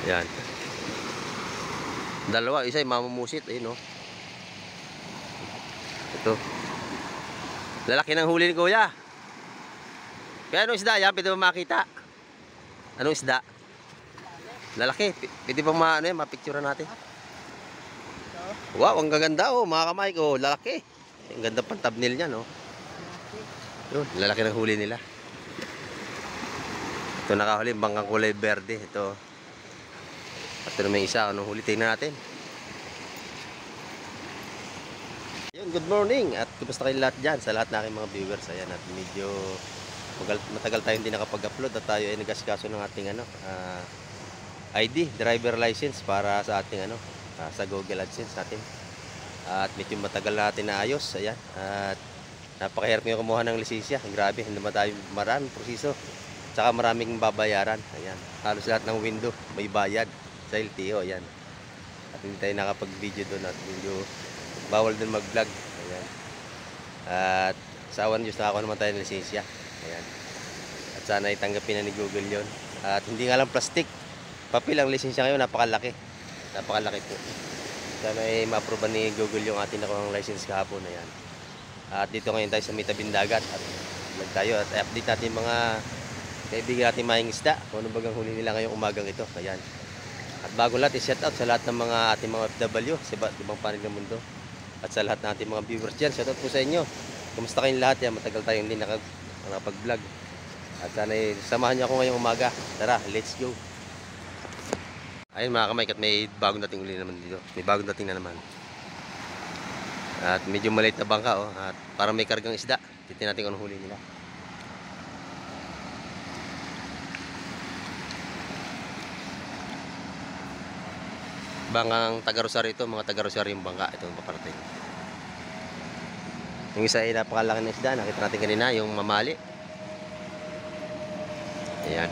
Ayan. Dalawa, isa yung mamumusit. Ayun, oh. Ito. Lalaki ng huli ni Kuya. Kaya anong isda yan? Pwede ba makita? Anong isda? Lalaki. Pwede ba mapicture natin? Wow, ang gaganda, oh. Mga kamay ko. Lalaki. Ang ganda pang thumbnail niya, no? Yun, lalaki ng huli nila. Ito nakahuli, bangkang kulay berde. Ito. At ito may isa. Anong huli? Tingnan natin. Yun, good morning. At kumusta kayo lahat dyan? Sa lahat na aking mga viewers. Ayan, at medyo matagal tayo hindi nakapag-upload. At tayo ay nag-asikaso ng ating ID, driver license para sa ating sa Google AdSense natin. At medyo matagal natin na ayos. Ayan. At napakahirap ngayon kumuha ng lisensya. Grabe, hindi naman tayo maraming proseso. Tsaka maraming babayaran. Ayan. Halos lahat ng window may bayad sa LTO. Ayan. At hindi tayo nakapag-video doon. At medyo bawal doon mag-vlog. Ayan. At sa awan Diyos nakakuha naman tayo ng lisensya. Ayan. At sana itanggapin na ni Google yon. At hindi nga lang plastic. Papel ang lisensya ngayon. Napakalaki. Napakalaki po. Sana ay ma-approve ni Google yung ating nakuha ng license kahapon. Ayan. At dito ngayon tayo sa may tabing dagat. At vlog tayo. At update natin mga kaibigan natin maing isda. Kung ano bagang huli nila ngayong umagang ito. Ayan. At bago lahat, i-shout out sa lahat ng mga ating mga FW sa iba't ibang panig ng mundo. At sa lahat ng ating mga viewers dyan. Shout out po sa inyo. Kumusta kayong lahat? Yan, matagal tayong hindi nakapag-vlog. At sana samahan niyo ako ngayong umaga. Tara, let's go. Ayun mga kamay, at may bagong dating uli naman dito. May bagong dating na naman. At medyo maliit na bangka, oh. At parang may kargang isda. Titin natin kung anong huli nila. Bangkang taga-Rosario ito, mga taga-Rosario yung bangka. Ito yung paparating. Yung isa ay napakalaki na isda. Nakita natin kanina, yung mamali. Ayan.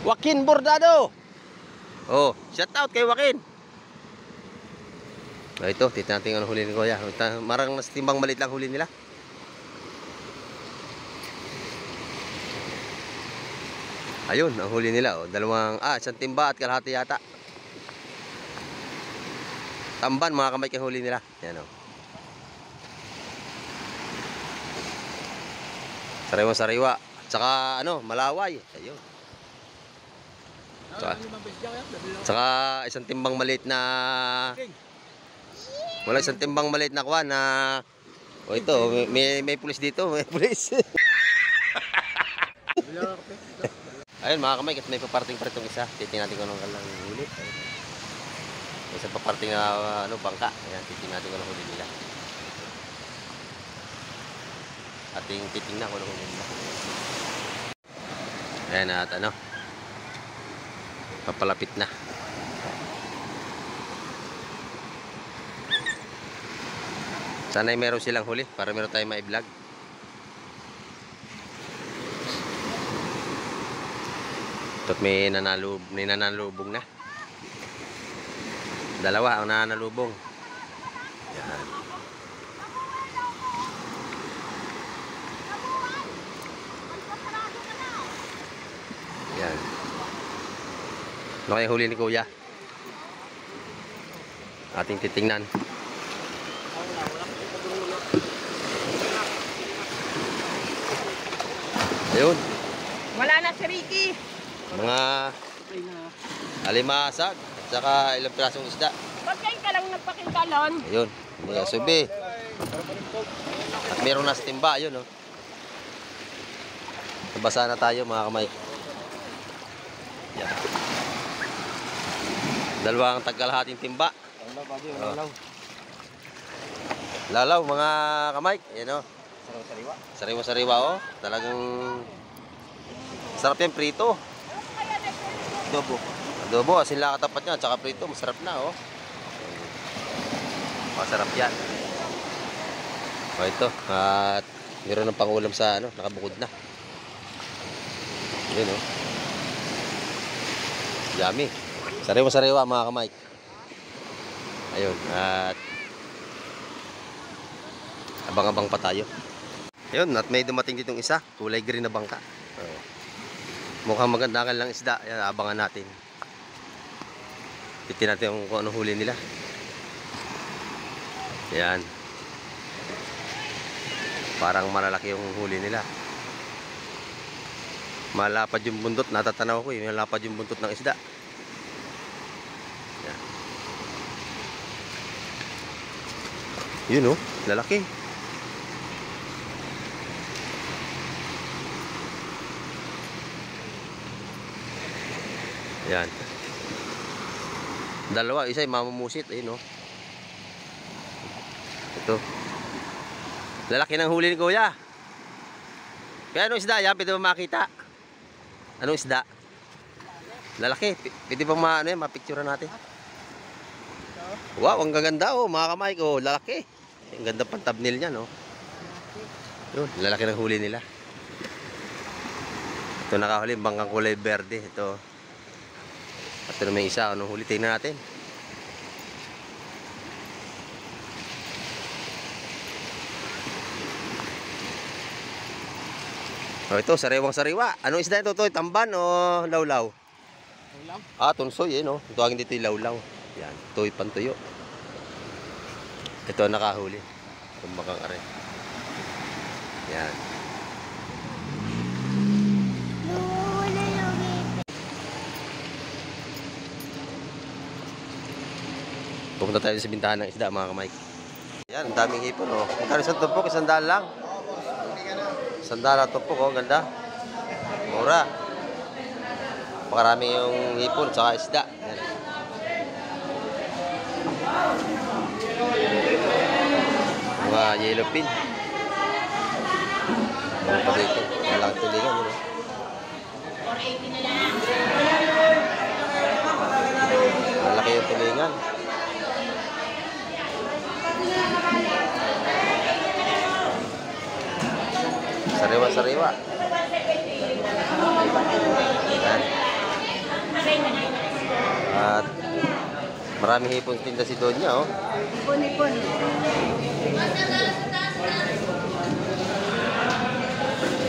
Joaquin Bordado. Oh, shout out kay Joaquin. Ito, titignan natin ang huli ni Kuya. Marang mas timbang maliit lang huli nila. Ayun, ang huli nila, oh. Isang timba at kalahati yata. Tamban, mga kamay kang huli nila. Yan, oh. Sariwa-sariwa. Tsaka, malaway. Ayun. Tsaka isang timbang maliit na isang timbang maliit na kuha na ito, may pulis dito, may pulis. Ayun mga kamay, kasi may paparting pa itong isa. Titingnan natin kung anong kalang huli. Isang paparting na bangka. Ayan, titingnan natin kung anong huli nila. Ating titingnan kung anong huli nila. Ayan at papalapit na. Sana ay meron silang huli para meron tayong ma-vlog. Ito't may nanalubong na. Dalawa ang nanalubong. Yan. Yan. Ano kaya huli ni Kuya? Ating titingnan. Ayun. Wala na si Ricky. Mga alimasag at saka ilang pirasong isda. Pagkain ka lang nagpakikalon. Ayun. May asubi. At meron na sa timba. Ayun, oh. Nabasa na tayo mga kamay. Yan. Dalawang tagkalahating timba. Oh. Lalaw mga kamay. Yan, oh. Sariwa-sariwa, oh. Talagang sarap yan, prito. Adobo, asin lang katapat niya. Tsaka prito, masarap na, oh. Masarap yan. O, ito. At meron ng pangulam sa, nakabukod na. Yun, oh. Yummy. Sariwa-sariwa, mga kamay. Ayun, at abang-abang pa tayo. Ayun, at may dumating ditong isa, kulay green na bangka. Mukhang maganda lang isda. Ayan, abangan natin. Titin natin kung anong huli nila. Ayan. Parang malalaki yung huli nila. Malapad yung buntot, natatanaw ko malapad yung buntot ng isda. Ayan. Yun oh, lalaki. Ayan. Dalawa, isa ay mamumusit. Ayun oh. Ito. Lalaki ng huli ni Kuya. Kaya anong isda yan? Pwede ba makita? Anong isda? Lalaki. Pwede ba mapicture natin? Wow, ang gaganda oh, mga kamay ko. Lalaki. Ang ganda pang thumbnail niya, no? Yun, lalaki ng huli nila. Ito nakahuli, bangkang kulay berde. Ito. At ito na may isa. Anong huli? Tingnan natin. Oh, ito, sariwang-sariwa. Anong isda ito? Ito, tamban o lawlaw? Lawlaw? Ah, tunsoy, no? Tuwagin dito yung lawlaw. Yan, ito'y pantuyo. Ito, nakahuli. Kumbakang are. Yan. Pupunta tayo sa bintahan ng isda, mga kamay. Yan, ang daming hipon, oh. Magkano isang tumpok? 100 lang. 100 na tumpok, oh. Ganda. Mura. Pakarami yung hipon, saka isda. Yan. Mga yellow pin. Ano pa dito? Walang tulingan, yun, oh. Malaki yung tulingan. Sariwa-sariwa. Ayan. At maraming hipon tinda si Donya, oh. Ipon-ipon.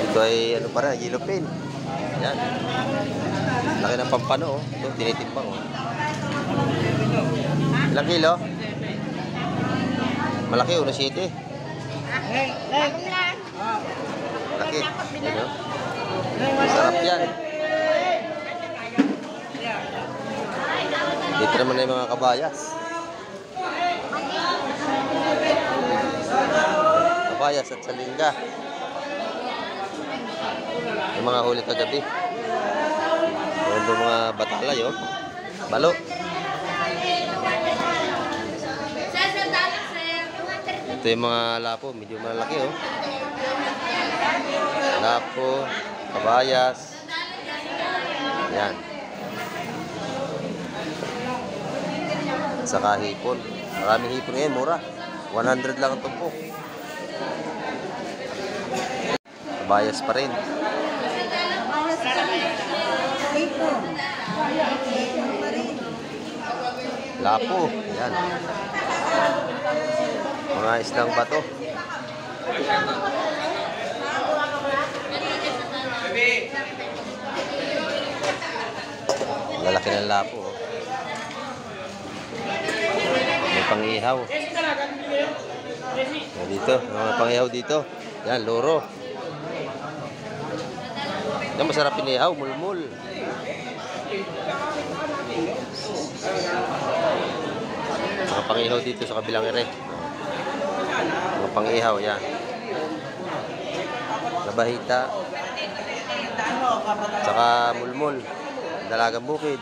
Ito ay ano pa rin, yellow pin. Ayan. Laki ng pampano, oh. Ito, tinitimbang, oh. Ilang kilo? Malaki, 1.7. Laki. Ano? Sarap yan. Dito naman na yung mga kabayas. Kabayas at salingga. Yung mga huli kagabi. Meron doon mga batalay, oh. Balo. Ito yung mga lapo, medyo malaki, oh. Lapo, kabayas. Yan. Saka hipon. Maraming hipon ngayon, mura. 100 lang ang tumpok. Kabayas pa rin. Lapo. Yan. Mga islang bato. Lalaki ng lapo, oh. May pang-ihaw. Dito, may pang-ihaw dito. Yan, loro. Yan, masarap pinihaw, mulmul. Mga pang-ihaw dito sa kabilang ere. Mga pang-ihaw, yan. Labahita. Saka mulmul. Dalagang bukid.